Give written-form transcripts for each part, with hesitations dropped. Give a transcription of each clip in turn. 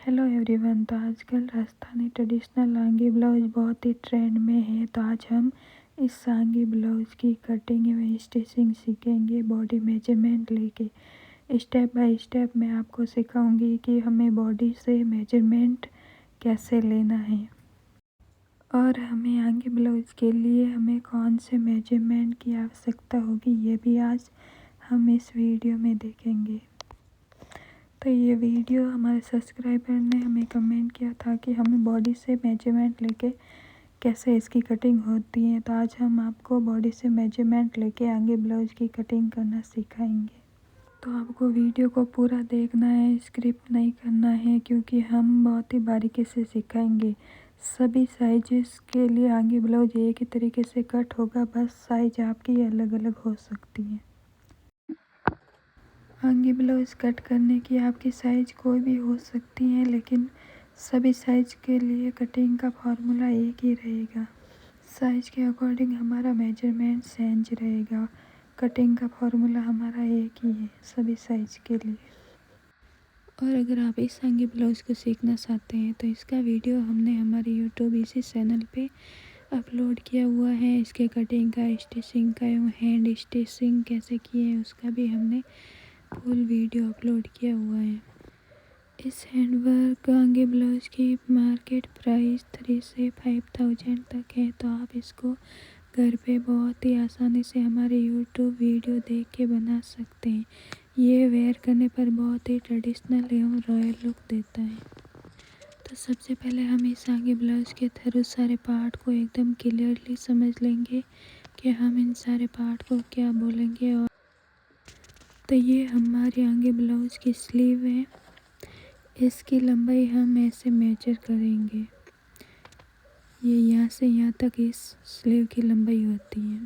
Hello everyone. तो आजकल Rajasthani traditional सांगी ब्लाउज बहुत ही ट्रेंड में है। तो आज हम इस सांगी ब्लाउज की कटिंग एवं स्टिचिंग सीखेंगे बॉडी मेजरमेंट लेके। स्टेप बाय स्टेप मैं आपको सिखाऊंगी कि हमें बॉडी से मेजरमेंट कैसे लेना है और हमें आंगी ब्लाउज के लिए हमें कौन से मेजरमेंट की आवश्यकता होगी, ये भी आज हम इस वीडियो में देखेंगे। तो ये वीडियो हमारे सब्सक्राइबर ने हमें कमेंट किया था कि हमें बॉडी से मेजरमेंट लेके कैसे इसकी कटिंग होती है। तो आज हम आपको बॉडी से मेजरमेंट लेके आगे ब्लाउज की कटिंग करना सिखाएंगे। तो आपको वीडियो को पूरा देखना है, स्क्रिप्ट नहीं करना है, क्योंकि हम बहुत ही बारीकी से सिखाएंगे। सभी साइजेस के लिए आगे ब्लाउज एक ही तरीके से कट होगा, बस साइज आपकी अलग अलग हो सकती है। आंगी ब्लाउज कट करने की आपकी साइज़ कोई भी हो सकती है, लेकिन सभी साइज़ के लिए कटिंग का फार्मूला एक ही रहेगा। साइज़ के अकॉर्डिंग हमारा मेजरमेंट चेंज रहेगा। कटिंग का फार्मूला हमारा एक ही है सभी साइज़ के लिए। और अगर आप इस आंगी ब्लाउज को सीखना चाहते हैं तो इसका वीडियो हमने हमारे यूट्यूब इसी चैनल पे अपलोड किया हुआ है। इसके कटिंग का, स्टिचिंग का एवं हैंड स्टिचिंग कैसे किए हैं उसका भी हमने फुल वीडियो अपलोड किया हुआ है। इस हैंडवर्क आंगे ब्लाउज की मार्केट प्राइस 3 से 5000 तक है। तो आप इसको घर पे बहुत ही आसानी से हमारे यूट्यूब वीडियो देख के बना सकते हैं। ये वेयर करने पर बहुत ही ट्रेडिशनल एवं रॉयल लुक देता है। तो सबसे पहले हम इस आंगे ब्लाउज के थ्रू सारे पार्ट को एकदम क्लियरली समझ लेंगे कि हम इन सारे पार्ट को क्या बोलेंगे। और तो ये हमारे आगे ब्लाउज की स्लीव है। इसकी लंबाई हम ऐसे मेजर करेंगे। ये यहाँ से यहाँ तक इस स्लीव की लंबाई होती है।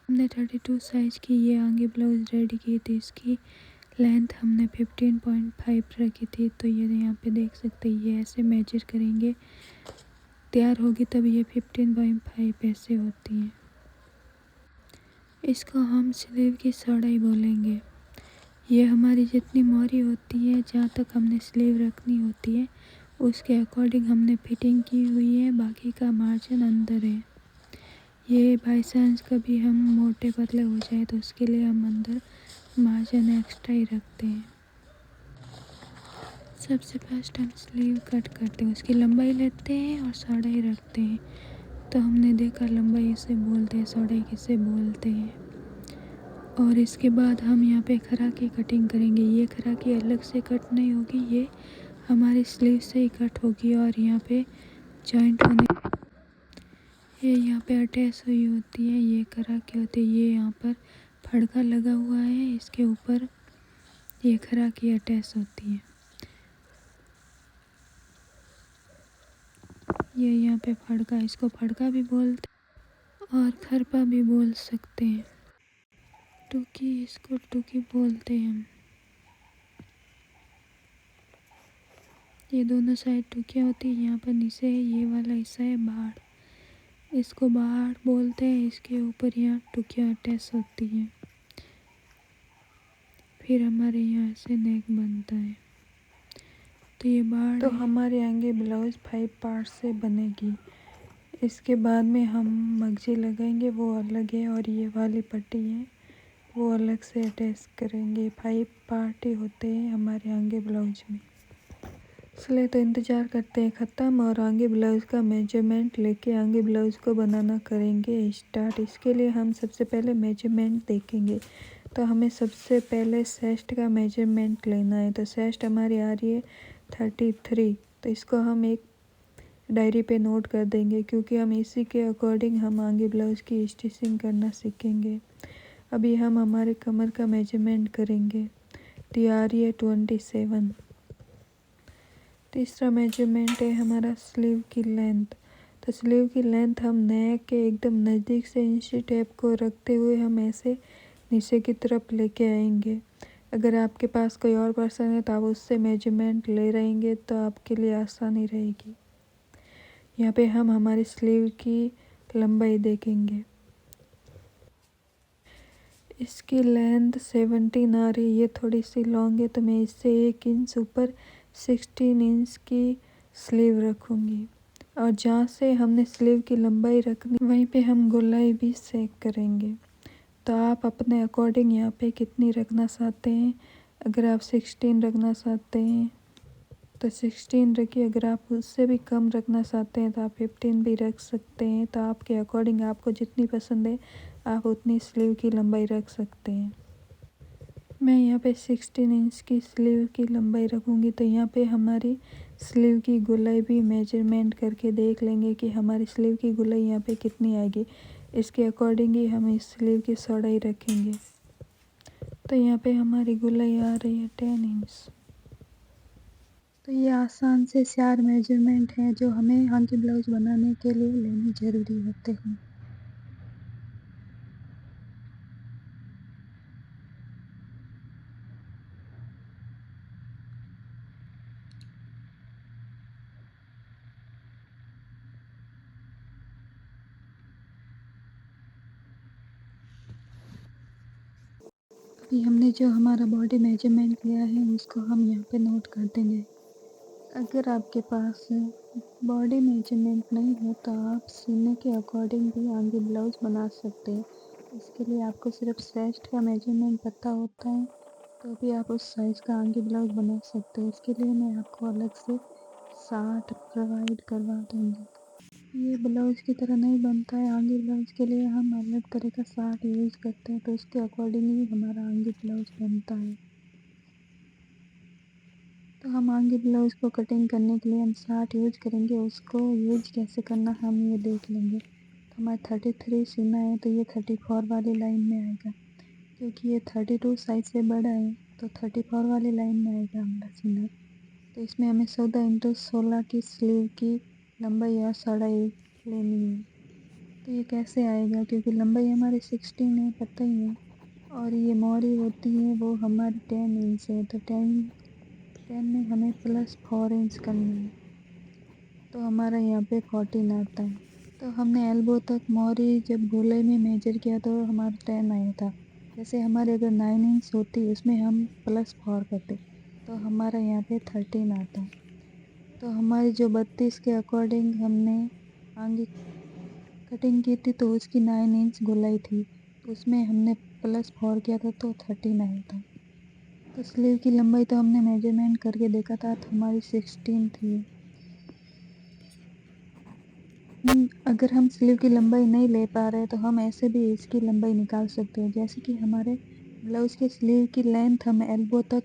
हमने 32 साइज की ये आगे ब्लाउज रेडी की थी। इसकी लेंथ हमने 15.5 रखी थी। तो ये यहाँ पे देख सकते हैं, ये ऐसे मेजर करेंगे, तैयार होगी तब ये 15.5 ऐसे होती है। इसको हम स्लीव की चौड़ाई बोलेंगे। ये हमारी जितनी मोहरी होती है, जहाँ तक हमने स्लीव रखनी होती है, उसके अकॉर्डिंग हमने फिटिंग की हुई है। बाकी का मार्जिन अंदर है। ये बाई चांस कभी हम मोटे पतले हो जाए तो उसके लिए हम अंदर मार्जिन एक्स्ट्रा ही रखते हैं। सबसे फर्स्ट हम स्लीव कट करते हैं, उसकी लंबाई लेते हैं और चौड़ाई रखते हैं। तो हमने देखा लंबाई इसे बोलते हैं, चौड़ाई किसे बोलते हैं। और इसके बाद हम यहाँ पे खरा की कटिंग करेंगे। ये खरा की अलग से कट नहीं होगी, ये हमारी स्लीव से ही कट होगी। और यहाँ पे जॉइंट होने, ये यहाँ पे अटैच हुई होती है, ये खरा की होती है। ये यहाँ पर फड़का लगा हुआ है, इसके ऊपर ये खरा की अटैच होती है। ये यहाँ पे फड़का, इसको फड़का भी बोलते और खरपा भी बोल सकते हैं। टुकी, इसको टुकी बोलते हैं हम। ये दोनों साइड टुकियाँ होती है। यहाँ पर नीचे ये वाला हिस्सा है बाड़, इसको बाड़ बोलते हैं। इसके ऊपर यहाँ टुकियाँ अटैच होती है। फिर हमारे यहाँ से नेक बनता है। तो ये बाड़ तो हमारे आगे ब्लाउज 5 पार्ट से बनेगी। इसके बाद में हम मगजी लगाएंगे, वो अलग है, और ये वाली पट्टी है वो अलग से अटैच करेंगे। 5 पार्ट ही होते हैं हमारे आगे ब्लाउज में। इसलिए तो इंतज़ार करते हैं ख़त्म और आगे ब्लाउज़ का मेजरमेंट लेके आगे ब्लाउज़ को बनाना करेंगे स्टार्ट। इसके लिए हम सबसे पहले मेजरमेंट देखेंगे। तो हमें सबसे पहले चेस्ट का मेजरमेंट लेना है। तो चेस्ट हमारी आ रही है 33। तो इसको हम एक डायरी पे नोट कर देंगे, क्योंकि हम इसी के अकॉर्डिंग हम आगे ब्लाउज़ की स्टिचिंग करना सीखेंगे। अभी हम हमारे कमर का मेजरमेंट करेंगे। तो ये आ रही है 27। तीसरा मेजरमेंट है हमारा स्लीव की लेंथ। तो स्लीव की लेंथ हम नेक के एकदम नज़दीक से इंची टेप को रखते हुए हम ऐसे नीचे की तरफ लेके आएंगे। अगर आपके पास कोई और पर्सन है तो आप उससे मेजरमेंट ले रहेंगे तो आपके लिए आसानी रहेगी। यहाँ पे हम हमारी स्लीव की लंबाई देखेंगे। इसकी लेंथ 17 आ रही है, ये थोड़ी सी लॉन्ग है तो मैं इससे 1 इंच ऊपर 16 इंच की स्लीव रखूँगी। और जहाँ से हमने स्लीव की लंबाई रखनी वहीं पे हम गोलाई भी सेक करेंगे। तो आप अपने अकॉर्डिंग यहाँ पे कितनी रखना चाहते हैं, अगर आप 16 रखना चाहते हैं तो 16 रखिए, अगर आप उससे भी कम रखना चाहते हैं तो आप 15 भी रख सकते हैं। तो आपके अकॉर्डिंग आपको जितनी पसंद है आप उतनी स्लीव की लंबाई रख सकते हैं। मैं यहाँ पे 16 इंच की स्लीव की लंबाई रखूँगी। तो यहाँ पे हमारी स्लीव की गोलाई भी मेजरमेंट करके देख लेंगे कि हमारी स्लीव की गोलाई यहाँ पे कितनी आएगी। इसके अकॉर्डिंग ही हम इस स्लीव की चौड़ाई रखेंगे। तो यहाँ पे हमारी गोलाई आ रही है 10 इंच। तो ये आसान से 4 मेजरमेंट हैं जो हमें आगे ब्लाउज बनाने के लिए लेने ज़रूरी होते हैं। अभी हमने जो हमारा बॉडी मेजरमेंट लिया है उसको हम यहाँ पे नोट कर देंगे। अगर आपके पास बॉडी मेजरमेंट नहीं है तो आप सीने के अकॉर्डिंग भी आगे ब्लाउज बना सकते हैं। इसके लिए आपको सिर्फ चेस्ट का मेजरमेंट पता होता है तो भी आप उस साइज़ का आगे ब्लाउज बना सकते हैं। इसके लिए मैं आपको अलग से 60 प्रोवाइड करवा दूँगी। ये ब्लाउज की तरह नहीं बनता है, आगे ब्लाउज के लिए हम अलग तरह का 60 यूज़ करते हैं तो उसके अकॉर्डिंग ही हमारा आगे ब्लाउज बनता है। तो हम आगे ब्लाउज को कटिंग करने के लिए हम 60 यूज करेंगे, उसको यूज कैसे करना हम ये देख लेंगे। तो हमारा 33 सीना है तो ये 34 वाली लाइन में आएगा, क्योंकि ये 32 साइज से बड़ा है तो 34 वाली लाइन में आएगा हमारा सीना। तो इसमें हमें 14x16 की स्लीव की लंबाई या चौड़ाई लेनी है। तो ये कैसे आएगा, क्योंकि लंबाई हमारी 16 है पता ही है, और ये मोहरी होती है वो हमारी 10 इंच है। तो 10 में हमें +4 इंच करना है तो हमारा यहाँ पे 14 आता है। तो हमने एल्बो तक मोहरी जब गोलाई में मेजर किया तो हमारा 10 आया था। जैसे हमारे अगर 9 इंच होती उसमें हम +4 करते तो हमारा यहाँ पे 13 आता। तो हमारी जो 32 के अकॉर्डिंग हमने आगे कटिंग की थी तो उसकी 9 इंच गोलाई थी, तो उसमें हमने +4 किया था तो 13 आया था। तो स्लीव की लंबाई तो हमने मेजरमेंट करके देखा था तो हमारी 16 थी। अगर हम स्लीव की लंबाई नहीं ले पा रहे तो हम ऐसे भी इसकी लंबाई निकाल सकते हैं। जैसे कि हमारे ब्लाउज़ के स्लीव की लेंथ हम एल्बो तक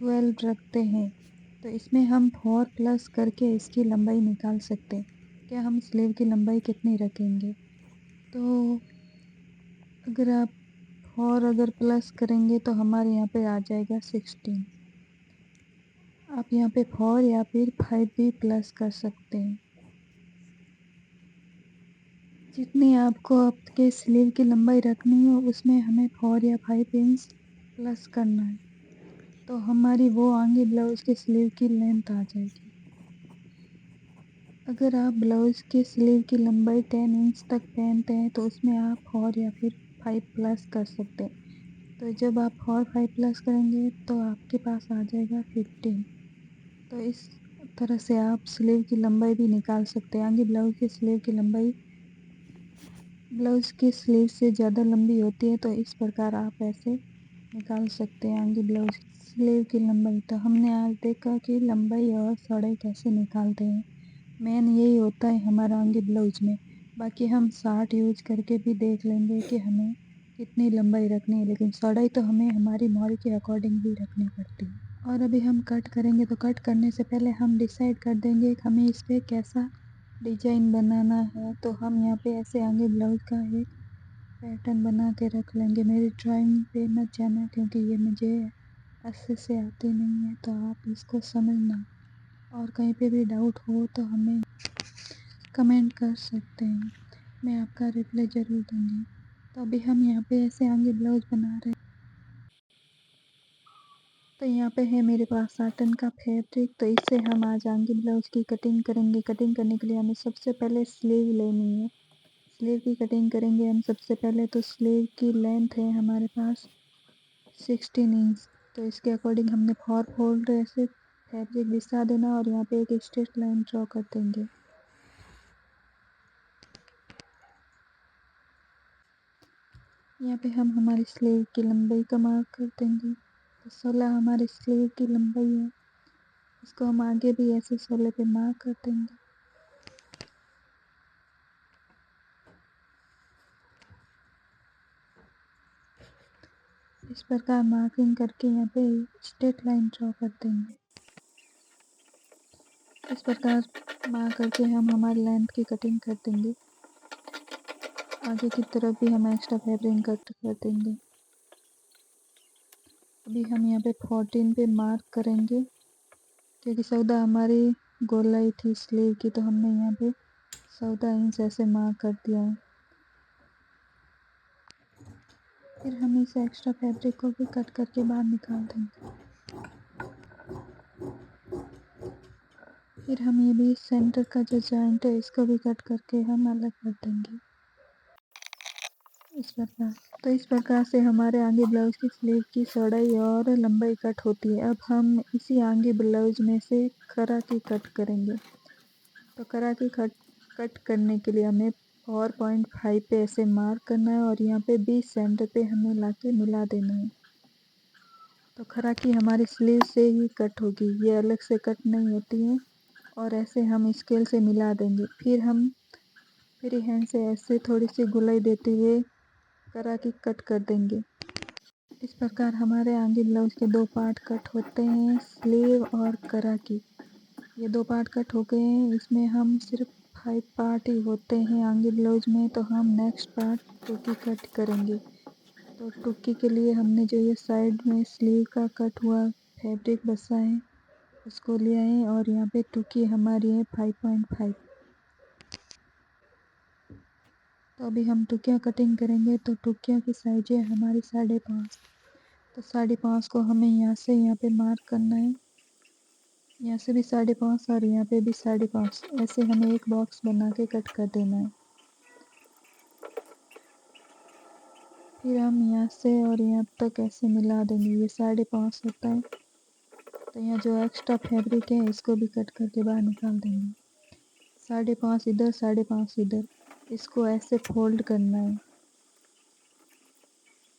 12 रखते हैं तो इसमें हम 4 प्लस करके इसकी लंबाई निकाल सकते हैं। क्या हम स्लीव की लंबाई कितनी रखेंगे, तो अगर आप 4 अगर प्लस करेंगे तो हमारे यहाँ पे आ जाएगा 16। आप यहाँ पे 4 या फिर 5 भी प्लस कर सकते हैं। जितनी आपको आपके स्लीव की लंबाई रखनी हो उसमें हमें 4 या 5 इंच प्लस करना है तो हमारी वो आगे ब्लाउज़ के स्लीव की लेंथ आ जाएगी। अगर आप ब्लाउज़ के स्लीव की लंबाई 10 इंच तक पहनते हैं तो उसमें आप 4 या फिर 5 प्लस कर सकते हैं। तो जब आप 4 5 प्लस करेंगे तो आपके पास आ जाएगा 15। तो इस तरह से आप स्लीव की लंबाई भी निकाल सकते हैं। आगे ब्लाउज़ की स्लीव की लंबाई ब्लाउज़ की स्लीव से ज़्यादा लंबी होती है तो इस प्रकार आप ऐसे निकाल सकते हैं आगे ब्लाउज़ स्लीव की लंबाई। तो हमने आज देखा कि लंबाई और चौड़ाई कैसे निकालते हैं, मेन यही होता है हमारा आगे ब्लाउज़ में। बाकी हम 60 यूज करके भी देख लेंगे कि हमें कितनी लंबाई रखनी है, लेकिन चौड़ाई तो हमें हमारी मोहरी के अकॉर्डिंग भी रखनी पड़ती है। और अभी हम कट करेंगे तो कट करने से पहले हम डिसाइड कर देंगे कि हमें इस पर कैसा डिजाइन बनाना है। तो हम यहाँ पे ऐसे आगे ब्लाउज का एक पैटर्न बना के रख लेंगे। मेरी ड्राइंग पे मत जाना क्योंकि ये मुझे अच्छे से आती नहीं है, तो आप इसको समझना और कहीं पे भी डाउट हो तो हमें कमेंट कर सकते हैं, मैं आपका रिप्लाई ज़रूर दूँगी। तो अभी हम यहाँ पे ऐसे आगे ब्लाउज बना रहे हैं। तो यहाँ पे है मेरे पास साटन का फैब्रिक, तो इससे हम आज आगे ब्लाउज की कटिंग करेंगे। कटिंग करने के लिए हमें सबसे पहले स्लीव लेनी है। स्लीव की कटिंग करेंगे हम। सबसे पहले तो स्लीव की लेंथ है हमारे पास 16 इंच, तो इसके अकॉर्डिंग हमने 4 फोल्ड ऐसे फैब्रिक बिछा देना और यहाँ पे एक स्ट्रेट लाइन ड्रॉ कर देंगे। यहाँ पे हम हमारी स्लीव की लंबाई का मार्क कर देंगे। तो 16 हमारी स्लीव की लंबाई है, इसको हम आगे भी ऐसे 16 पे मार्क कर देंगे। इस प्रकार मार्किंग करके यहाँ पे स्ट्रेट लाइन ड्रॉ कर देंगे। इस प्रकार मार्क करके हम हमारी लेंथ की कटिंग कर देंगे। आगे की तरफ भी हम एक्स्ट्रा फैब्रिक कट कर देंगे। अभी हम यहाँ पे 14 पे मार्क करेंगे, क्योंकि 14 हमारी गोलाई थी स्लीव की, तो हमने यहाँ पे 14 इंच ऐसे मार्क कर दिया है। फिर हम इस एक्स्ट्रा फैब्रिक को भी कट करके बाहर निकाल देंगे। फिर हम ये भी सेंटर का जो जॉइंट है इसको भी कट करके हम अलग कर देंगे इस प्रकार। तो इस प्रकार से हमारे आगे ब्लाउज की स्लीव की चौड़ाई और लंबाई कट होती है। अब हम इसी आगे ब्लाउज में से करा की कट करेंगे। तो करा की कट करने के लिए हमें 4.5 पे ऐसे मार्क करना है और यहाँ पे 20 सेंटर पे हमें लाके मिला देना है। तो खरा की हमारी स्लीव से ही कट होगी, ये अलग से कट नहीं होती है। और ऐसे हम स्केल से मिला देंगे। फिर हम फ्री हैंड से ऐसे थोड़ी सी गुलाई देते हुए करा की कट कर देंगे। इस प्रकार हमारे आगे ब्लाउज के 2 पार्ट कट होते हैं, स्लीव और करा की। ये 2 पार्ट कट हो गए हैं। इसमें हम सिर्फ 5 पार्ट ही होते हैं आगे ब्लाउज में, तो हम नेक्स्ट पार्ट टुकी कट करेंगे। तो टुकी के लिए हमने जो ये साइड में स्लीव का कट हुआ फैब्रिक बसा है उसको ले आए और यहाँ पे टुकी हमारी है 5.5। तो अभी हम टुकिया कटिंग करेंगे। तो टुकिया की साइज है हमारी 5.5। तो 5.5 को हमें यहाँ से यहाँ पे मार्क करना है। यहाँ से भी 5.5 और यहाँ पे भी 5.5, ऐसे हमें एक बॉक्स बना के कट कर देना है। फिर हम यहाँ से और यहाँ तक ऐसे मिला देंगे, ये 5.5 होता है। तो यहाँ जो एक्स्ट्रा फैब्रिक है इसको भी कट करके बाहर निकाल देंगे। 5.5 इधर, 5.5 इधर, इसको ऐसे फोल्ड करना है।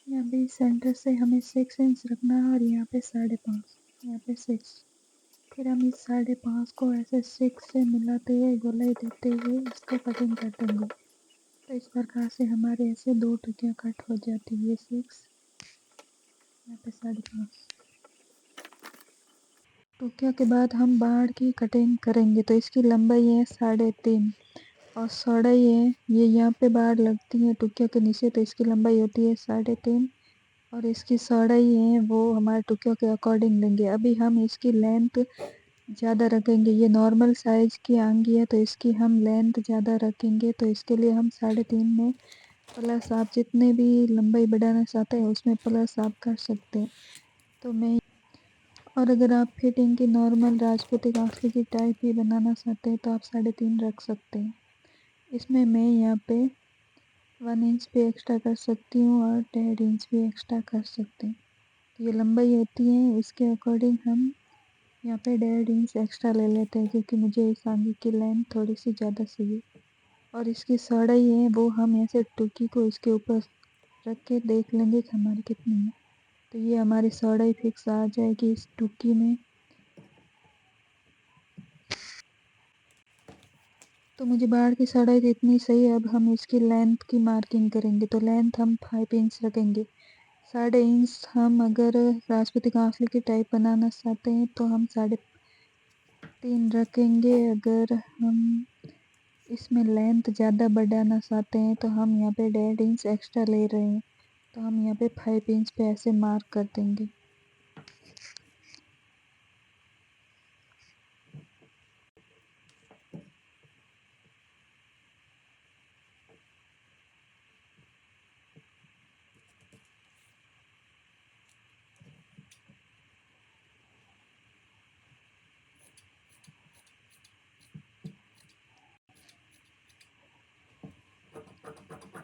यहाँ भी सेंटर से हमें 6 इंच रखना है और यहाँ पे 5.5, यहाँ पे 6। फिर हम इस 5.5 को ऐसे 6 से मिलाते हुए गोलाई देते हुए इसको कटिंग कर देंगे। तो इस प्रकार से हमारे ऐसे 2 टुकियाँ कट हो जाती है। 6, यहाँ पे 5.5। टुकिया के बाद हम बाड़ की कटिंग करेंगे। तो इसकी लंबाई है 3.5 और चौड़ाई है, ये यहाँ पे बाड़ लगती है टुकिया के नीचे, तो इसकी लंबाई होती है 3.5 और इसकी चौड़ाई है वो हमारे टुकियों के अकॉर्डिंग लेंगे। अभी हम इसकी लेंथ ज़्यादा रखेंगे, ये नॉर्मल साइज़ की आंगी है तो इसकी हम लेंथ ज़्यादा रखेंगे। तो इसके लिए हम 3.5 में प्लस आप जितने भी लंबाई बढ़ाना चाहते हैं उसमें प्लस आप कर सकते हैं। तो मैं और अगर आप फिटिंग की नॉर्मल राजपूती कांसले की टाइप भी बनाना चाहते हैं तो आप 3.5 रख सकते हैं। इसमें मैं यहाँ पे 1 इंच भी एक्स्ट्रा कर सकती हूँ और 1.5 इंच भी एक्स्ट्रा कर सकते हैं। तो ये लंबाई होती है, इसके अकॉर्डिंग हम यहाँ पे 1.5 इंच एक्स्ट्रा ले लेते हैं, क्योंकि मुझे इस आगे की लेंथ थोड़ी सी ज़्यादा चाहिए। और इसकी चौड़ाई है वो हम ऐसे टुकी को इसके ऊपर रख के देख लेंगे कि हमारी कितनी है। तो ये हमारी चौड़ाई फिक्स आ जाएगी इस टुकी में। तो मुझे बाड़ की चौड़ाई तो इतनी सही है। अब हम इसकी लेंथ की मार्किंग करेंगे। तो लेंथ हम 5 इंच रखेंगे। 3.5 इंच हम अगर राजपूती कांसले की टाइप बनाना चाहते हैं तो हम 3.5 रखेंगे। अगर हम इसमें लेंथ ज़्यादा बढ़ाना चाहते हैं तो हम यहाँ पे 1.5 इंच एक्स्ट्रा ले रहे हैं, तो हम यहाँ पे 5 इंच पे ऐसे मार्क कर देंगे।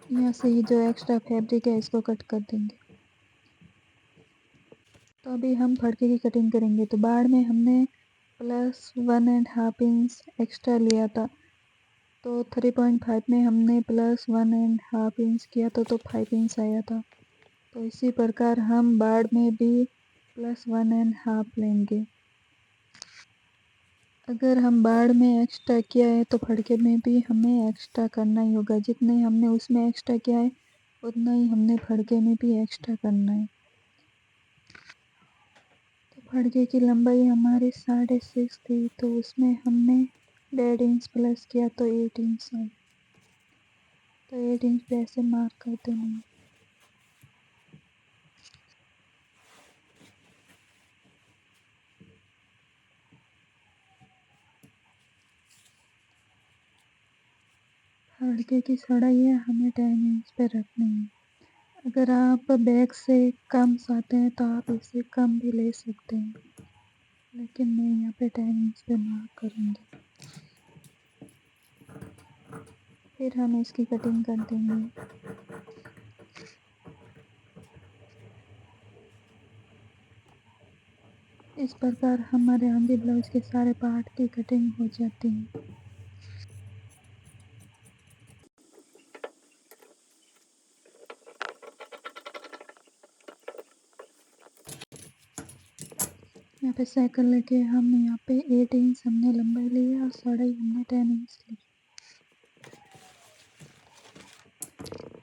यहाँ से ये जो एक्स्ट्रा फैब्रिक है इसको कट कर देंगे। तो अभी हम फड़के की कटिंग करेंगे। तो बाड़ में हमने +1.5 इंच एक्स्ट्रा लिया था, तो 3.5 में हमने +1.5 इंच किया तो 5 इंच आया था। तो इसी प्रकार हम बाड़ में भी +1.5 लेंगे। अगर हम बाड़ में एक्स्ट्रा किया है तो फड़के में भी हमें एक्स्ट्रा करना ही होगा। जितने हमने उसमें एक्स्ट्रा किया है उतना ही हमने फड़के में भी एक्स्ट्रा करना है। तो फड़के की लंबाई हमारी 6.5 थी, तो उसमें हमने 1.5 इंच प्लस किया तो 8 इंच आया। तो 8 इंच पे ऐसे मार्क कर देंगे। फड़के की चौड़ाई है हमें 10 इंच पे रखनी है। अगर आप बैक से कम चाहते हैं तो आप इससे कम भी ले सकते हैं, लेकिन मैं यहाँ पे 10 इंच पे मार्क करूँगी। फिर हम इसकी कटिंग कर देंगे। इस प्रकार हमारे आगे ब्लाउज के सारे पार्ट की कटिंग हो जाती है। यहाँ पे साइकिल लेके हम यहाँ पे 8 इंच हमने लंबाई ली है और चौड़ाई हमने 10 इंच ली।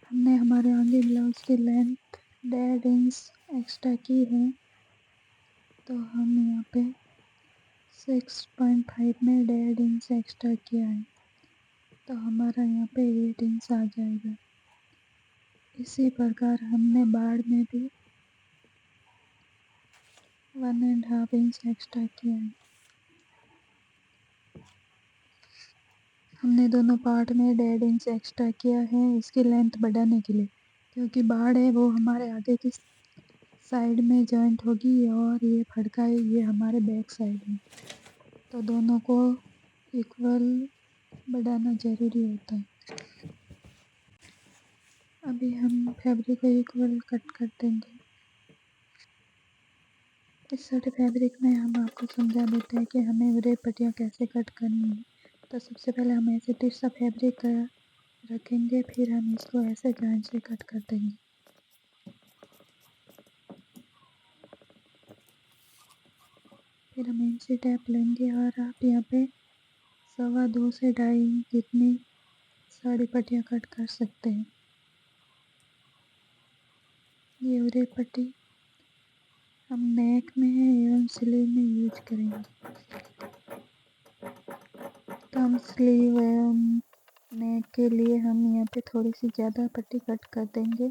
हमने हमारे आगे ब्लाउज की लेंथ 1.5 इंच एक्स्ट्रा की है, तो हम यहाँ पे 6.5 में 1.5 इंच एक्स्ट्रा किया है, तो हमारा यहाँ पे 8 इंच आ जाएगा। इसी प्रकार हमने बाड़ में भी 1.5 इंच एक्स्ट्रा किया है। हमने दोनों पार्ट में 1.5 इंच एक्स्ट्रा किया है इसकी लेंथ बढ़ाने के लिए, क्योंकि बाड़ है वो हमारे आगे की साइड में जॉइंट होगी और ये फड़का है ये हमारे बैक साइड में, तो दोनों को इक्वल बढ़ाना ज़रूरी होता है। अभी हम फैब्रिक को इक्वल कट कर देंगे। इस छोटे फैब्रिक में हम आपको समझा देते हैं कि हमें उरे पट्टियाँ कैसे कट करनी है। तो सबसे पहले हम ऐसे तिरछा फैब्रिक रखेंगे, फिर हम इसको ऐसे जॉइंट से कट कर देंगे। फिर हम इंची टेप लेंगे और आप यहाँ पे 2.25 से 2.5 इंच जितनी साड़ी पट्टियाँ कट कर सकते हैं। ये उरे पट्टी हम नेक में एवं स्लीव में यूज करेंगे। तो हम स्लीव एवं नेक के लिए हम यहाँ पे थोड़ी सी ज़्यादा पट्टी कट कर देंगे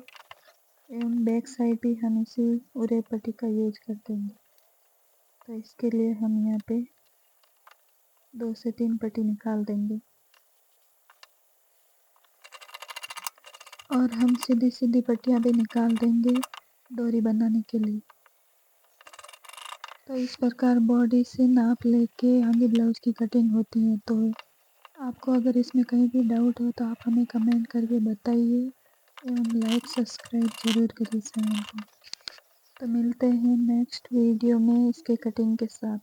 एवं बैक साइड भी हम इसी उरे पट्टी का यूज कर देंगे। तो इसके लिए हम यहाँ पे 2 से 3 पट्टी निकाल देंगे और हम सीधी सीधी पट्टियाँ भी निकाल देंगे डोरी बनाने के लिए। तो इस प्रकार बॉडी से नाप लेके आगे ब्लाउज की कटिंग होती है। तो आपको अगर इसमें कहीं भी डाउट हो तो आप हमें कमेंट करके बताइए एवं लाइक सब्सक्राइब ज़रूर करिए चैनल को। तो मिलते हैं नेक्स्ट वीडियो में इसके कटिंग के साथ।